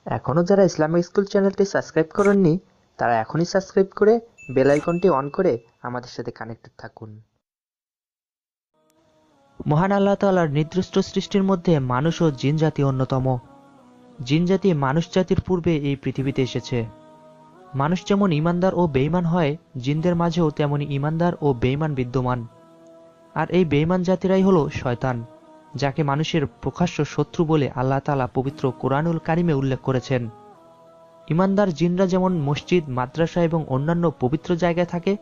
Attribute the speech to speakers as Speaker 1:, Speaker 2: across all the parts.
Speaker 1: এখনও যারা Islamic school চ্যানেলটি সাবস্ক্রাইব করেননি তারা এখনই সাবস্ক্রাইব করে বেল আইকনটি অন করে আমাদের সাথে কানেক্টেড থাকুন। মহান আল্লাহ তাআলার নির্দিষ্ট সৃষ্টির মধ্যে মানুষ ও জিন জাতি অন্যতম। জিন জাতি মানুষ জাতির পূর্বে এই পৃথিবীতে এসেছে। মানুষ যেমন ঈমানদার ও বেঈমান হয়, জিনদের মাঝেও তেমনি ঈমানদার ও বেঈমান বিদ্যমান। আর এই বেঈমান জাতিরাই হলো শয়তান, যাকে মানুষের প্রকাশ্য শত্রু বলে আল্লাহ তাআলা পবিত্র কোরআনুল কারিমে উল্লেখ করেছেন। ঈমানদার জিনরা যেমন মসজিদ, মাদ্রাসা এবং অন্যান্য পবিত্র জায়গায় থাকে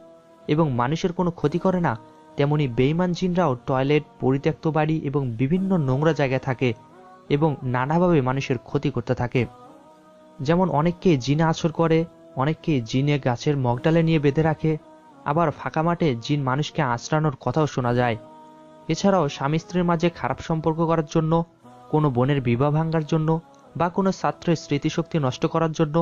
Speaker 1: এবং মানুষের কোনো ক্ষতি করে না, তেমনি বেঈমান জিনরাও টয়লেট, পরিত্যক্ত বাড়ি এবং বিভিন্ন নোংরা জায়গায় থাকে এবং নানাভাবে মানুষের ক্ষতি করতে থাকে। যেমন অনেককে জিনে আছর করে, অনেককে জিনে গাছের মগডালে নিয়ে বেঁধে রাখে, আবার ফাঁকা মাঠে জিন মানুষকে আঁচড়ানোর কথাও শোনা যায়। এছাড়াও স্বামী স্ত্রীর মাঝে খারাপ সম্পর্ক করার জন্য, কোনো বোনের বিবাহ ভাঙার জন্য বা কোনো ছাত্রের স্মৃতিশক্তি নষ্ট করার জন্য,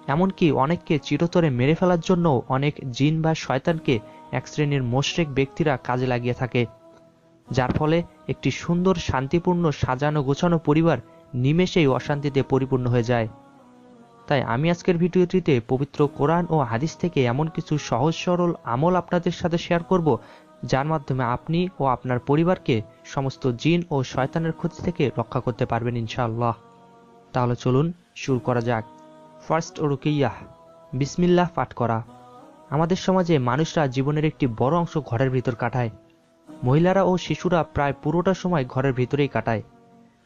Speaker 1: এমনকি অনেককে চিরতরে মেরে ফেলার জন্য অনেক জিন বা শয়তানকে এক শ্রেণীর মোশরেক ব্যক্তিরা কাজে লাগিয়ে থাকে, যার ফলে একটি সুন্দর, শান্তিপূর্ণ, সাজানো গোছানো পরিবার নিমেষেই অশান্তিতে পরিপূর্ণ হয়ে যায়। তাই আমি আজকের ভিডিওটিতে পবিত্র কোরআন ও হাদিস থেকে এমন কিছু সহজ সরল আমল আপনাদের সাথে শেয়ার করব, যার মাধ্যমে আপনি ও আপনার পরিবারকে সমস্ত জিন ও শয়তানের ক্ষতি থেকে রক্ষা করতে পারবেন ইনশাআল্লাহ। তাহলে চলুন শুরু করা যাক। ফার্স্ট রুকিয়াহ, বিসমিল্লাহ পাঠ করা। আমাদের সমাজে মানুষরা জীবনের একটি বড় অংশ ঘরের ভিতর কাটায়। মহিলারা ও শিশুরা প্রায় পুরোটা সময় ঘরের ভিতরেই কাটায়।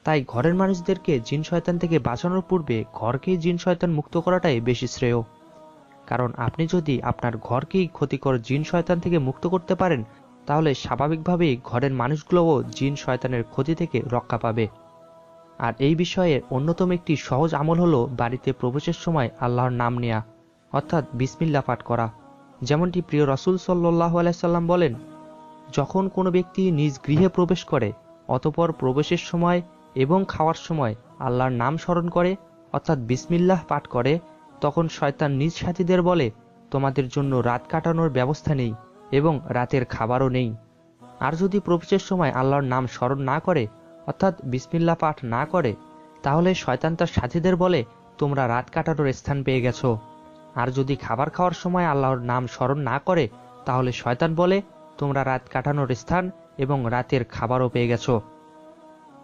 Speaker 1: তাই ঘরের মানুষদেরকে জিন শয়তান থেকে বাঁচানোর পূর্বে ঘরকেই জিন শয়তান মুক্ত করাটাই বেশি শ্রেয়। কারণ আপনি যদি আপনার ঘরকেই ক্ষতিকর জিন শয়তান থেকে মুক্ত করতে পারেন, তাহলে স্বাভাবিকভাবেই ঘরের মানুষগুলোও জিন শয়তানের ক্ষতি থেকে রক্ষা পাবে। আর এই বিষয়ে অন্যতম একটি সহজ আমল হলো বাড়িতে প্রবেশের সময় আল্লাহর নাম নেয়া, অর্থাৎ বিসমিল্লাহ পাঠ করা। যেমনটি প্রিয় রাসূল সাল্লাল্লাহু আলাইহি সাল্লাম বলেন, যখন কোনো ব্যক্তি নিজ গৃহে প্রবেশ করে অতঃপর প্রবেশের সময় এবং খাওয়ার সময় আল্লাহর নাম স্মরণ করে, অর্থাৎ বিসমিল্লাহ পাঠ করে, তখন শয়তান নিজ সাথীদের বলে, তোমাদের জন্য রাত কাটানোর ব্যবস্থা নেই এবং রাতের খাবারও নেই। আর যদি প্রবেশের সময় আল্লাহর নাম স্মরণ না করে, অর্থাৎ বিসমিল্লাহ পাঠ না করে, তাহলে শয়তান তার সাথীদের বলে, তোমরা রাত কাটানোর স্থান পেয়ে গেছো। আর যদি খাবার খাওয়ার সময় আল্লাহর নাম স্মরণ না করে, তাহলে শয়তান বলে, তোমরা রাত কাটানোর স্থান এবং রাতের খাবারও পেয়ে গেছো।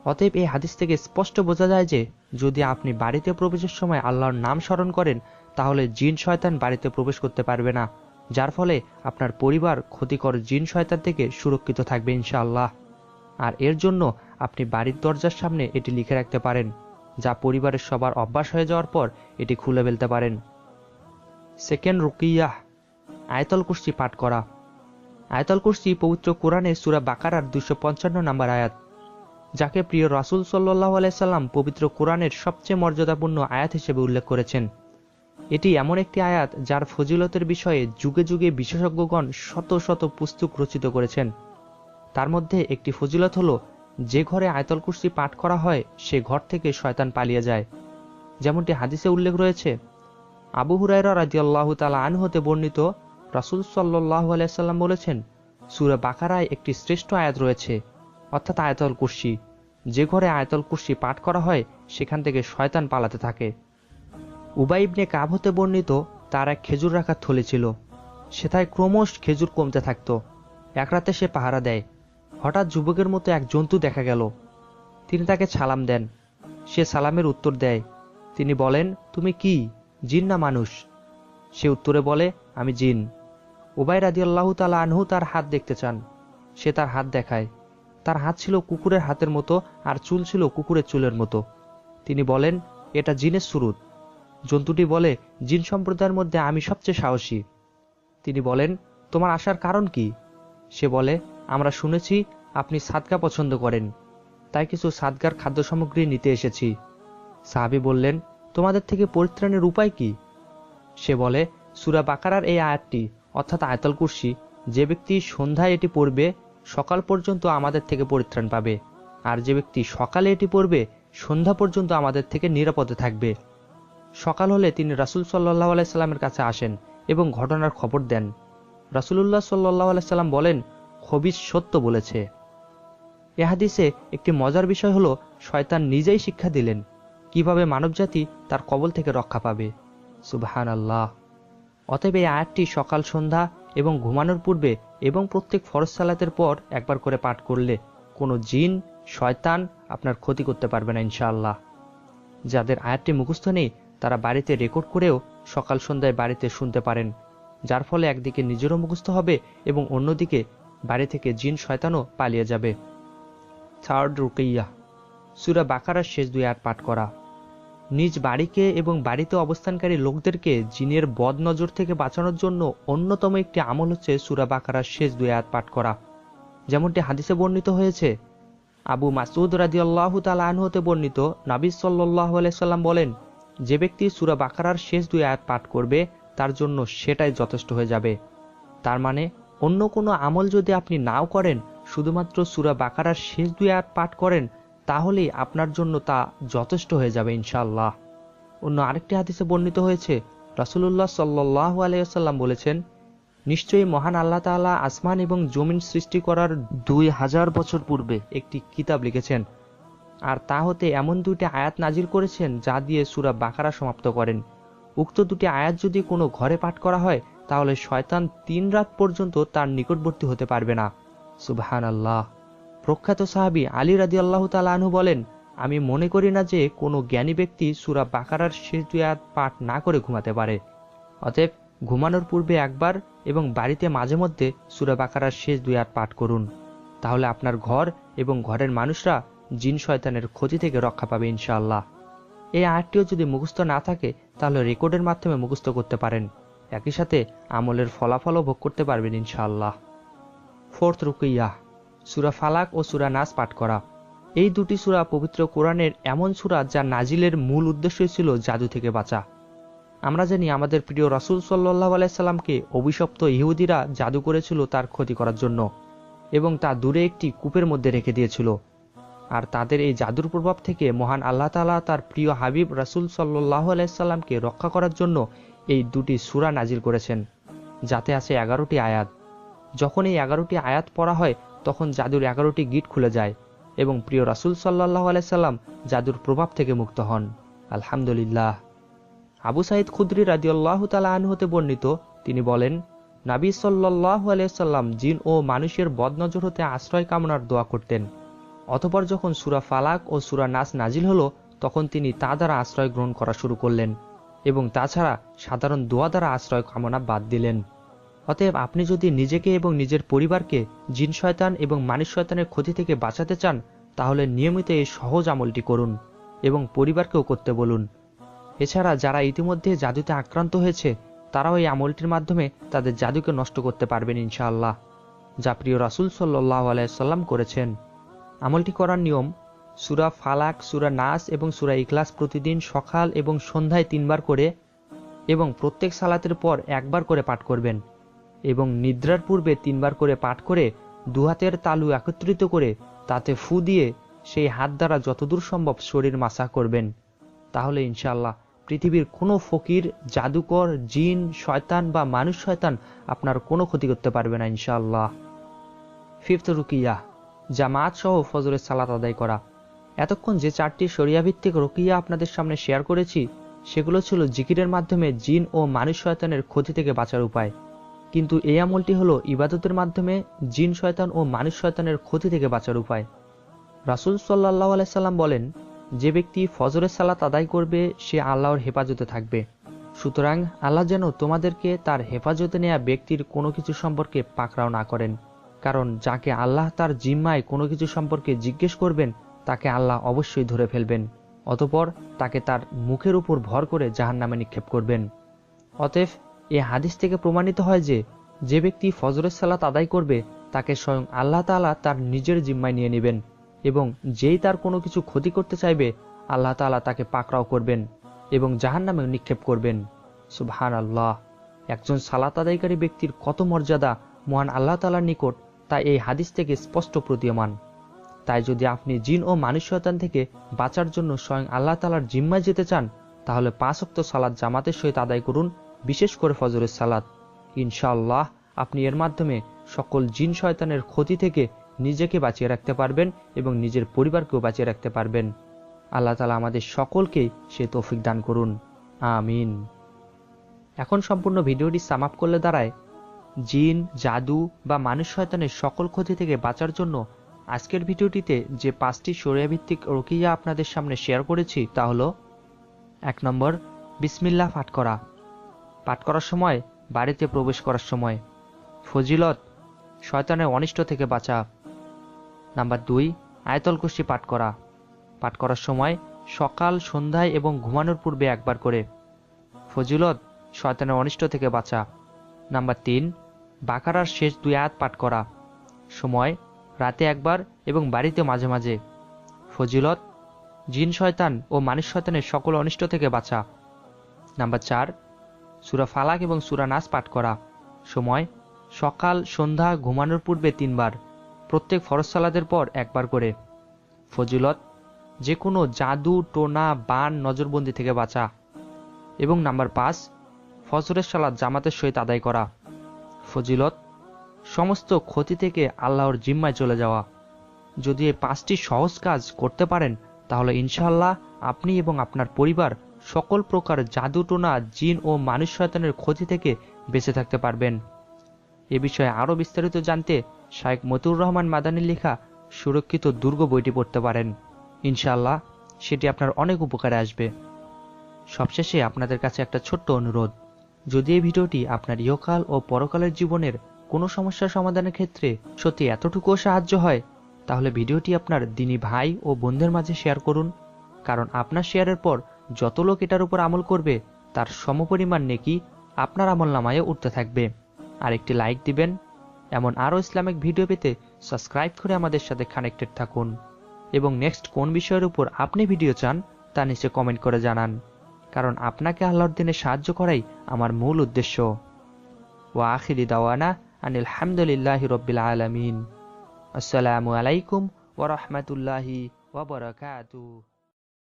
Speaker 1: অতএব এই হাদিস থেকে স্পষ্ট বোঝা যায় যে যদি আপনি বাড়িতে প্রবেশের সময় আল্লাহর নাম স্মরণ করেন, তাহলে জিন শয়তান বাড়িতে প্রবেশ করতে পারবে না, যার ফলে আপনার পরিবার ক্ষতিকর জিন শয়তান থেকে সুরক্ষিত থাকবে ইনশাআল্লাহ। আর এর জন্য আপনি বাড়ির দরজার সামনে এটি লিখে রাখতে পারেন, যা পরিবারের সবার অভ্যাস হয়ে যাওয়ার পর এটি খুলে ফেলতে পারেন। সেকেন্ড রুকিয়াহ, আয়াতুল কুরসি পাঠ করা। আয়াতুল কুরসি পবিত্র কোরআনে সূরা বাকারার 255 নম্বর আয়াত, যাকে প্রিয় রাসূল সাল্লাল্লাহু আলাইহি সাল্লাম পবিত্র কোরআনের সবচেয়ে মর্যাদাপূর্ণ আয়াত হিসেবে উল্লেখ করেছেন। এটি এমন একটি আয়াত যার ফজিলতের বিষয়ে যুগে যুগে বিশেষজ্ঞগণ শত শত পুস্তক রচিত করেছেন। তার মধ্যে একটি ফজিলত হলো, যে ঘরে আয়াতুল কুরসি পাঠ করা হয় সে ঘর থেকে শয়তান পালিয়ে যায়। যেমনটি হাদিসে উল্লেখ রয়েছে, আবু হুরায়রা রাদিয়াল্লাহু তাআলা আনহু হতে বর্ণিত, রাসূল সাল্লাল্লাহু আলাইহি সাল্লাম বলেছেন, সূরা বাকারায় একটি শ্রেষ্ঠ আয়াত রয়েছে, অর্থাৎ আয়াতুল কুরসি। যে ঘরে আয়াতুল কুরসি পাঠ করা হয় সেখান থেকে শয়তান পালাতে থাকে। উবাই ইবনে কাব হতে বর্ণিত, তার এক খেজুর রাখার থলি ছিল। সেথায় ক্রমশ খেজুর কমতে থাকত। এক রাতে সে পাহারা দেয়। হঠাৎ যুবকের মতো এক জন্তু দেখা গেল। তিনি তাকে সালাম দেন। সে সালামের উত্তর দেয়। তিনি বলেন, তুমি কি, জিন না মানুষ? সে উত্তরে বলে, আমি জিন। উবাই রাদিয়াল্লাহু তাআলা আনহু তার হাত দেখতে চান। সে তার হাত দেখায়। তার হাত ছিল কুকুরের হাতের মতো আর চুল ছিল কুকুরের চুলের মতো। তিনি বলেন, এটা জিনের সুরুত। জন্তুটি বলে, জিন সম্প্রদায়ের মধ্যে আমি সবচেয়ে সাহসী। তিনি বলেন, তোমার আসার কারণ কি? সে বলে, আমরা শুনেছি আপনি সাদকা পছন্দ করেন, তাই কিছু সাদকার খাদ্য সামগ্রী নিতে এসেছি। সাহাবী বললেন, তোমাদের থেকে পরিত্রাণের উপায় কি? সে বলে, সূরা বাকারার এই আয়াতটি, অর্থাৎ আয়াতুল কুরসি, যে ব্যক্তি সন্ধ্যায় এটি পড়বে সকাল পর্যন্ত আমাদের থেকে পরিত্রাণ পাবে, আর যে ব্যক্তি সকালে এটি পড়বে সন্ধ্যা পর্যন্ত আমাদের থেকে নিরাপদে থাকবে। সকাল হলে তিনি রাসূল সাল্লাল্লাহু আলাইহি সাল্লামের কাছে আসেন এবং ঘটনার খবর দেন। রাসূলুল্লাহ সাল্লাল্লাহু আলাইহি সাল্লাম বলেন, খবিস সত্য বলেছে। এ হাদিসে একটি মজার বিষয় হলো, শয়তান নিজেই শিক্ষা দিলেন কিভাবে মানবজাতি তার কবল থেকে রক্ষা পাবে। সুবহানাল্লাহ। অতএব এই আয়াতটি সকাল সন্ধ্যা এবং ঘুমানোর পূর্বে এবং প্রত্যেক ফরজ সালাতের পর একবার করে পাঠ করলে কোনো জিন শয়তান আপনার ক্ষতি করতে পারবে না ইনশাআল্লাহ। যাদের আয়াতটি মুখস্থ নেই তারা বাড়িতে রেকর্ড করেও সকাল সন্ধ্যায় বাড়িতে শুনতে পারেন, যার ফলে একদিকে নিজেরও মুখস্থ হবে এবং অন্যদিকে বাড়ি থেকে জিন শয়তানও পালিয়ে যাবে। থার্ড রুকিয়া, সূরা বাকারার শেষ 2 আয়াত পাঠ করা। নিজ বাড়িকে এবং বাড়িতে অবস্থানকারী লোকদেরকে জিনের বদ নজর থেকে বাঁচানোর জন্য অন্যতম একটি আমল হচ্ছে সূরা বাকারার শেষ 2 আয়াত পাঠ করা। যেমনটি হাদিসে বর্ণিত হয়েছে, আবু মাসউদ রাদিয়াল্লাহু তাআলা আনহু হতে বর্ণিত, নবী সাল্লাল্লাহু আলাইহি সাল্লাম বলেন, যে ব্যক্তি সূরা বাকারার শেষ 2 আয়াত পাঠ করবে তার জন্য সেটাই যথেষ্ট হয়ে যাবে। তার মানে অন্য কোনো আমল যদি আপনি নাও করেন, শুধুমাত্র সূরা বাকারার শেষ 2 আয়াত পাঠ করেন, তাহলেই আপনার জন্য তা যথেষ্ট হয়ে যাবে ইনশাআল্লাহ। অন্য আরেকটি হাদিসে বর্ণিত হয়েছে, রাসূলুল্লাহ সাল্লাল্লাহু আলাইহি ওয়াসাল্লাম বলেছেন, নিশ্চয়ই মহান আল্লাহ তাআলা আসমান এবং জমিন সৃষ্টি করার 2000 বছর পূর্বে একটি কিতাব লিখেছেন, আর তা হতে এমন 2টি আয়াত নাজিল করেছেন যা দিয়ে সূরা বাকারা সমাপ্ত করেন। উক্ত 2টি আয়াত যদি কোনো ঘরে পাঠ করা হয় তাহলে শয়তান 3 রাত পর্যন্ত তার নিকটবর্তী হতে পারবে না। সুবহানাল্লাহ। প্রখ্যাত সাহাবী আলী রাদিয়াল্লাহু তাআলা আনহু বলেন, আমি মনে করি না যে কোনো জ্ঞানী ব্যক্তি সূরা বাকারার শেষ 2 আয়াত পাঠ না করে ঘুমাতে পারে। অতএব ঘুমানোর পূর্বে একবার এবং বাড়িতে মাঝে মধ্যে সূরা বাকারার শেষ 2 আয়াত পাঠ করুন, তাহলে আপনার ঘর এবং ঘরের মানুষরা জিন শয়তানের ক্ষতি থেকে রক্ষা পাবে ইনশাআল্লাহ। এই আয়াতটিও যদি মুখস্থ না থাকে তাহলে রেকর্ডের মাধ্যমে মুখস্থ করতে পারেন, একই সাথে আমলের ফলাফলও ভোগ করতে পারবেন ইনশাআল্লাহ। ফোর্থ রুকিয়া, সূরা ফালাক ও সূরা নাস পাঠ করা। এই 2টি সূরা পবিত্র কোরআনের এমন সূরা যা নাজিলের মূল উদ্দেশ্য ছিল জাদু থেকে বাঁচা। আমরা জানি আমাদের প্রিয় রাসূল সাল্লাল্লাহু আলাইহি সাল্লামকে অভিশপ্ত ইহুদিরা জাদু করেছিল তার ক্ষতি করার জন্য এবং তা দূরে একটি কূপের মধ্যে রেখে দিয়েছিল। আর তাদের এই জাদুর প্রভাব থেকে মহান আল্লাহ তাআলা তার প্রিয় হাবিব রাসূল সাল্লাল্লাহু আলাইহি সাল্লামকে রক্ষা করার জন্য এই 2টি সূরা নাজিল করেছেন, যাতে আছে 11টি আয়াত। যখন এই 11টি আয়াত পড়া হয় তখন জাদুর 11টি গিট খুলে যায় এবং প্রিয় রাসূল সাল্লাল্লাহু আলাইহি সাল্লাম জাদুর প্রভাব থেকে মুক্ত হন। আলহামদুলিল্লাহ। আবু সাঈদ খুদরি রাদিয়াল্লাহু তাআলা আনহু হতে বর্ণিত, তিনি বলেন, নবী সাল্লাল্লাহু আলাইহি সাল্লাম জিন ও মানুষের বদনজর হতে আশ্রয় কামনার দোয়া করতেন। অতঃপর যখন সূরা ফালাক ও সূরা নাস নাজিল হলো তখন তিনি তা দ্বারা আশ্রয় গ্রহণ করা শুরু করলেন এবং তাছাড়া সাধারণ দোয়া দ্বারা আশ্রয় কামনা বাদ দিলেন। অতএব আপনি যদি নিজেকে এবং নিজের পরিবারকে জিন শয়তান এবং মানুষ শয়তানের ক্ষতি থেকে বাঁচাতে চান তাহলে নিয়মিত এই সহজ আমলটি করুন এবং পরিবারকেও করতে বলুন। এছাড়া যারা ইতিমধ্যে জাদুতে আক্রান্ত হয়েছে তারাও এই আমলটির মাধ্যমে তাদের জাদুকে নষ্ট করতে পারবেন ইনশাআল্লাহ, যা প্রিয় রাসূল সাল্লাল্লাহু আলাইহি সাল্লাম করেছেন। আমলটি করার নিয়ম, সূরা ফালাক, সূরা নাস এবং সূরা ইখলাস প্রতিদিন সকাল এবং সন্ধ্যায় 3 বার করে এবং প্রত্যেক সালাতের পর 1 বার করে পাঠ করবেন এবং নিদ্রার পূর্বে 3 বার করে পাঠ করে 2 হাতের তালু একত্রিত করে তাতে ফু দিয়ে সেই হাত দ্বারা যতদূর সম্ভব শরীর মাসাহ করবেন। তাহলে ইনশাআল্লাহ পৃথিবীর কোনো ফকির, জাদুকর, জিন শয়তান বা মানুষ শয়তান আপনার কোনো ক্ষতি করতে পারবে না ইনশাআল্লাহ। ফিফথ রুকিয়া, জামাত সহ ফজরের সালাত আদায় করা। এতক্ষণ যে 4টি শরিয়া ভিত্তিক রুকিয়া আপনাদের সামনে শেয়ার করেছি সেগুলো ছিল জিকিরের মাধ্যমে জিন ও মানুষ শয়তানের ক্ষতি থেকে বাঁচার উপায়, কিন্তু এই আমলটি হলো ইবাদতের মাধ্যমে জিন শয়তান ও মানুষ শয়তানের ক্ষতি থেকে বাঁচার উপায়। রাসূল সাল্লাল্লাহু আলাইহি সাল্লাম বলেন, যে ব্যক্তি ফজরের সালাত আদায় করবে সে আল্লাহর হেফাজতে থাকবে। সুতরাং আল্লাহ যেন তোমাদেরকে তার হেফাজতে নেয়া ব্যক্তির কোনো কিছু সম্পর্কে পাকড়াও না করেন, কারণ যাকে আল্লাহ তার জিম্মায় কোনো কিছু সম্পর্কে জিজ্ঞেস করবেন তাকে আল্লাহ অবশ্যই ধরে ফেলবেন, অতঃপর তাকে তার মুখের উপর ভর করে জাহান্নামে নিক্ষেপ করবেন। অতএব এই হাদিস থেকে প্রমাণিত হয় যে ব্যক্তি ফজরের সালাত আদায় করবে তাকে স্বয়ং আল্লাহ তাআলা তার নিজের জিম্মায় নিয়ে নেবেন এবং যেই তার কোনো কিছু ক্ষতি করতে চাইবে আল্লাহ তাআলা তাকে পাকড়াও করবেন এবং জাহান্নামে নিক্ষেপ করবেন। সুবহানাল্লাহ। একজন সালাত আদায়কারী ব্যক্তির কত মর্যাদা মহান আল্লাহ তাআলার নিকট তা এই হাদিস থেকে স্পষ্ট প্রতীয়মান। তাই যদি আপনি জিন ও মানুষ শয়তান থেকে বাঁচার জন্য স্বয়ং আল্লাহ তাআলার জিম্মায় যেতে চান তাহলে 5 ওয়াক্ত সালাত জামাতের সহিত আদায় করুন, বিশেষ করে ফজরের সালাত। ইনশাআল্লাহ আপনি এর মাধ্যমে সকল জিন শয়তানের ক্ষতি থেকে নিজেকে বাঁচিয়ে রাখতে পারবেন এবং নিজের পরিবারকেও বাঁচিয়ে রাখতে পারবেন। আল্লাহ তাআলা আমাদের সকলকে সে তৌফিক দান করুন, আমিন। এখন সম্পূর্ণ ভিডিওটি সাম আপ করলে দাঁড়ায়, জিন, জাদু বা মানুষ শয়তানের সকল ক্ষতি থেকে বাঁচার জন্য আজকের ভিডিওটিতে যে 5টি শরিয়া ভিত্তিক রুকিয়া আপনাদের সামনে শেয়ার করেছি তা হলো: 1 নম্বর, বিসমিল্লাহ পাঠ করা। পাঠ করার সময়, বাড়িতে প্রবেশ করার সময়। ফজিলত, শয়তানের অনিষ্ট থেকে বাঁচা। নাম্বার 2, আয়াতুল কুরসি পাঠ করা। পাঠ করার সময় সকাল, সন্ধ্যায় এবং ঘুমানোর পূর্বে একবার করে। ফজিলত, শয়তানের অনিষ্ট থেকে বাঁচা। নাম্বার 3, বাকারার শেষ 2 আয়াত পাঠ করা। সময়, রাতে একবার এবং বাড়িতে মাঝে মাঝে। ফজিলত, জিন শয়তান ও মানুষ শয়তানের সকল অনিষ্ট থেকে বাঁচা। নাম্বার 4, সূরা ফালাক এবং সূরা নাস পাঠ করা। সময়, সকাল, সন্ধ্যা, ঘুমানোর পূর্বে 3 বার, প্রত্যেক ফরজ সালাতের পর একবার করে। ফজিলত, যে কোনো জাদু, টোনা, বান, নজরবন্দি থেকে বাঁচা। এবং নাম্বার 5, ফজরের সালাত জামাতের সহিত আদায় করা। ফজিলত, সমস্ত ক্ষতি থেকে আল্লাহর জিম্মায় চলে যাওয়া। যদি এই 5টি সহজ কাজ করতে পারেন তাহলে ইনশাআল্লাহ আপনি এবং আপনার পরিবার সকল প্রকার জাদু, টোনা, জিন ও মানুষ শয়তানের ক্ষতি থেকে বেঁচে থাকতে পারবেন। এ বিষয়ে আরও বিস্তারিত জানতে শাইখ মতিউর রহমান মাদানীর লেখা সুরক্ষিত দুর্গ বইটি পড়তে পারেন। ইনশাআল্লাহ সেটি আপনার অনেক উপকারে আসবে। সবশেষে আপনাদের কাছে একটা ছোট্ট অনুরোধ, যদি এই ভিডিওটি আপনার ইহকাল ও পরকালের জীবনের কোনো সমস্যার সমাধানের ক্ষেত্রে সত্যি এতটুকুও সাহায্য হয়, তাহলে ভিডিওটি আপনার দ্বীনী ভাই ও বোনদের মাঝে শেয়ার করুন। কারণ আপনার শেয়ারের পর যত লোক এটার উপর আমল করবে তার সমপরিমাণ নেকি আপনার আমলনামায় উঠতে থাকবে। আর একটি লাইক দিবেন। এমন আরও ইসলামিক ভিডিও পেতে সাবস্ক্রাইব করে আমাদের সাথে কানেক্টেড থাকুন। এবং নেক্সট কোন বিষয়ের উপর আপনি ভিডিও চান তা নিচে কমেন্ট করে জানান, কারণ আপনাকে আল্লাহর দিনে সাহায্য করাই আমার মূল উদ্দেশ্য। ওয়া আখিরি দাওয়ানা আনিল হামদুলিল্লাহি রাব্বিল আলামিন। আসসালামু আলাইকুম ওয়া রাহমাতুল্লাহি ওয়া বারাকাতুহু।